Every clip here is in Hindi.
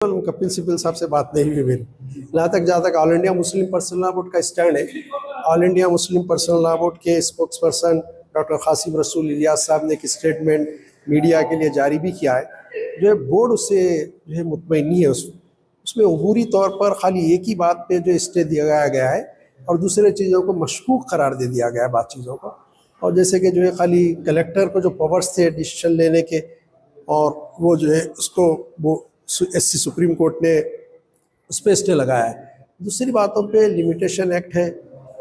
कपिल सिब्बल साहब से बात नहीं हुई मेरी। जहाँ तक all India Muslim personal law board का स्टैंड है, all India Muslim personal law board के स्पोक्स पर्सन डॉक्टर कासिम रसूल इलियास साहब ने एक स्टेटमेंट मीडिया के लिए जारी भी किया है। जो है बोर्ड उससे जो है मुतमईन नहीं है। उसमें अबूरी तौर पर खाली एक ही बात पे जो स्टे दिया गया है और दूसरे चीज़ों को मशकूक करार दे दिया गया है बात चीज़ों को। और जैसे कि जो है खाली कलेक्टर को जो पावर्स थे डिसीजन लेने के, और वो जो है उसको वो एससी सुप्रीम कोर्ट ने उस पर स्टे लगाया है। दूसरी बातों पे लिमिटेशन एक्ट है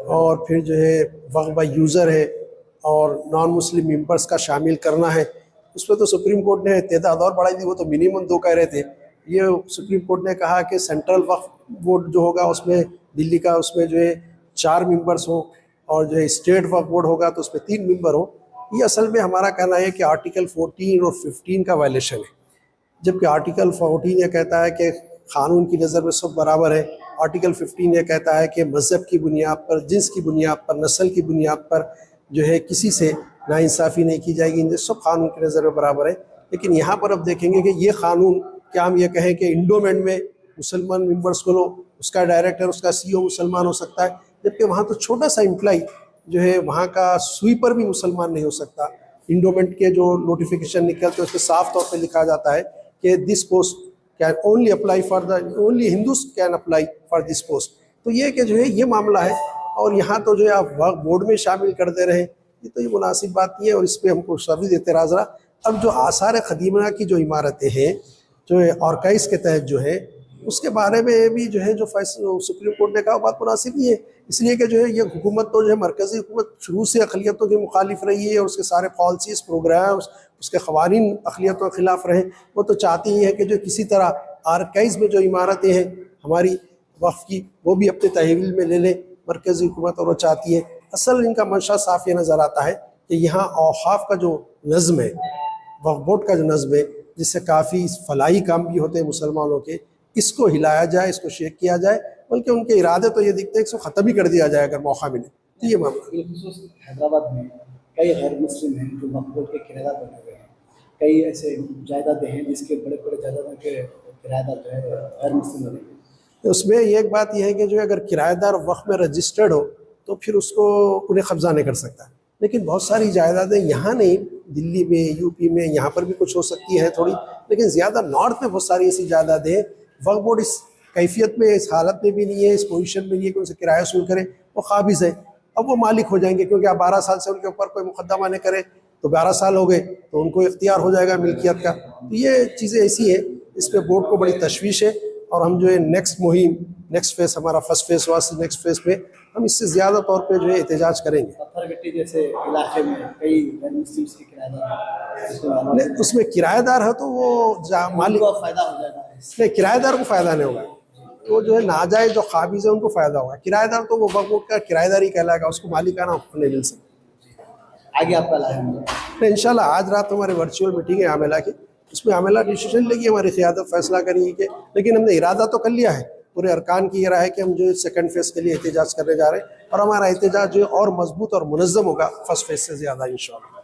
और फिर जो है वक्फ बाय यूज़र है और नॉन मुस्लिम मेंबर्स का शामिल करना है। उस पर तो सुप्रीम कोर्ट ने तादाद और बढ़ाई दी, वो तो मिनिमम 2 कह रहे थे। ये सुप्रीम कोर्ट ने कहा कि सेंट्रल वक्फ बोर्ड जो होगा उसमें दिल्ली का उसमें जो है 4 मेंबर्स हो और जो है स्टेट वक्फ बोर्ड होगा तो उसमें 3 मेंबर हो। ये असल में हमारा कहना है कि आर्टिकल 14 और 15 का वायलेशन है। जबकि आर्टिकल 14 ये कहता है कि कानून की नज़र में सब बराबर है। आर्टिकल 15 ये कहता है कि मज़हब की बुनियाद पर, जिन्स की बुनियाद पर, नस्ल की बुनियाद पर जो है किसी से नाइंसाफ़ी नहीं की जाएगी, इन सब कानून की नज़र में बराबर है। लेकिन यहाँ पर अब देखेंगे कि ये कानून, क्या हम ये कहें कि इंडोमेंट में मुसलमान मेंबर्स को लो, उसका डायरेक्टर, उसका CEO मुसलमान हो सकता है, जबकि वहाँ तो छोटा सा एम्प्लॉई जो है वहाँ का स्वीपर भी मुसलमान नहीं हो सकता। इंडोमेंट के जो नोटिफिकेशन निकलते हैं उसमें साफ तौर पे लिखा जाता है कि this post can only apply for the only Hindus can apply for this post. तो ये कि जो है ये मामला है और यहाँ तो जो है आप वक्फ बोर्ड में शामिल कर दे रहे हैं, ये तो ये मुनासिब बात नहीं है और इस पर हमको शदीद एतराज़ रहा। अब जो आसार क़दीमा की जो इमारतें हैं जो है ऑर्काइज के तहत जो है, उसके बारे में भी जो है जो फैसला सुप्रीम कोर्ट ने कहा बात मुनासिब नहीं है। इसलिए कि जो है ये हुकूमत तो जो है मरकज़ी हुकूमत शुरू से अक़लियतों के मुखालिफ रही है और उसके सारे पॉलिसीज़ प्रोग्राम्स उसके क़वानीन अक़लियतों के ख़िलाफ़ रहे। वो तो चाहती ही है कि जो किसी तरह आर्काइज़ में जो इमारतें हैं हमारी वक्फ की वो भी अपने तहवील में ले लें मरकज़ी हुकूमत, और वो चाहती है। असल इनका मंशा साफ ये नज़र आता है कि यहाँ औक़ाफ़ का जो नज़्म है, वक्फ बोर्ड का जो नज़्म है, जिससे काफ़ी फलाही काम भी होते हैं मुसलमानों के, इसको हिलाया जाए, इसको शेक किया जाए। बल्कि उनके इरादे तो ये दिखते हैं कि इसको ख़त्म ही कर दिया जाए अगर मौका मिले। तो ये मामला हैदराबाद में कई गैर मुस्लिम हैं जो वक्फ बोर्ड के किराएदार बने हुए हैं। कई ऐसे जायदादें हैं जिसके बड़े बड़े जायदादों के किराएदार जो है गैर मुस्लिम बने हुए हैं। तो उसमें एक बात यह है कि जो अगर किराएदार वक्फ में रजिस्टर्ड हो तो फिर उसको उन्हें कब्ज़ा नहीं कर सकता। लेकिन बहुत सारी जायदादें यहाँ नहीं, दिल्ली में, यूपी में, यहाँ पर भी कुछ हो सकती है थोड़ी, लेकिन ज़्यादा नॉर्थ में बहुत सारी ऐसी जायदादें हैं। वक्फ बोर्ड इस कैफियत में, इस हालत में भी नहीं है, इस पोजीशन में नहीं है कि उनसे किराया वसूल करें। वो काबिज़ है, अब वो मालिक हो जाएंगे क्योंकि आप 12 साल से उनके ऊपर कोई मुकदमा नहीं करें तो 12 साल हो गए तो उनको इख्तियार हो जाएगा मिल्कियत का। तो ये चीज़ें ऐसी है, इस पर बोर्ड को बड़ी तशवीश है और हम जो है नेक्स्ट मुहिम, नेक्स्ट फेज़, हमारा फर्स्ट फेज़ हुआ, नेक्स्ट फेज़ पे हम इससे ज़्यादा तौर पे जो है एहतजाज करेंगे। पत्थरगट्टी जैसे इलाके में कई गैर मुस्लिम्स के किराएदार हैं, उसमें किराएदार है तो वो मालिक को फ़ायदा हो जाएगा। नहीं, किराएदार को फ़ायदा नहीं होगा, वो जो है नाजायज़ जो काबिज़ है उनको फ़ायदा होगा। किराएदार तो वो वक्फ बोर्ड का किराएदार ही कहलाएगा, उसको मालिकाना हक़ नहीं मिल सकता। आगे आपका नहीं, इंशाल्लाह आज रात हमारी वर्चुअल मीटिंग है आमेला की, उसमें आमेला डिसीजन लेगी, हमारी क़यादत फैसला करेगी कि, लेकिन हमने इरादा तो कर लिया है। पूरे अरकान की ये राय है कि हम जो सेकंड फेज़ के लिए एहतजाज करने जा रहे हैं और हमारा एहतजाज जो है और मजबूत और मुनज़्ज़म होगा फर्स्ट फेज़ से ज़्यादा इंशाल्लाह।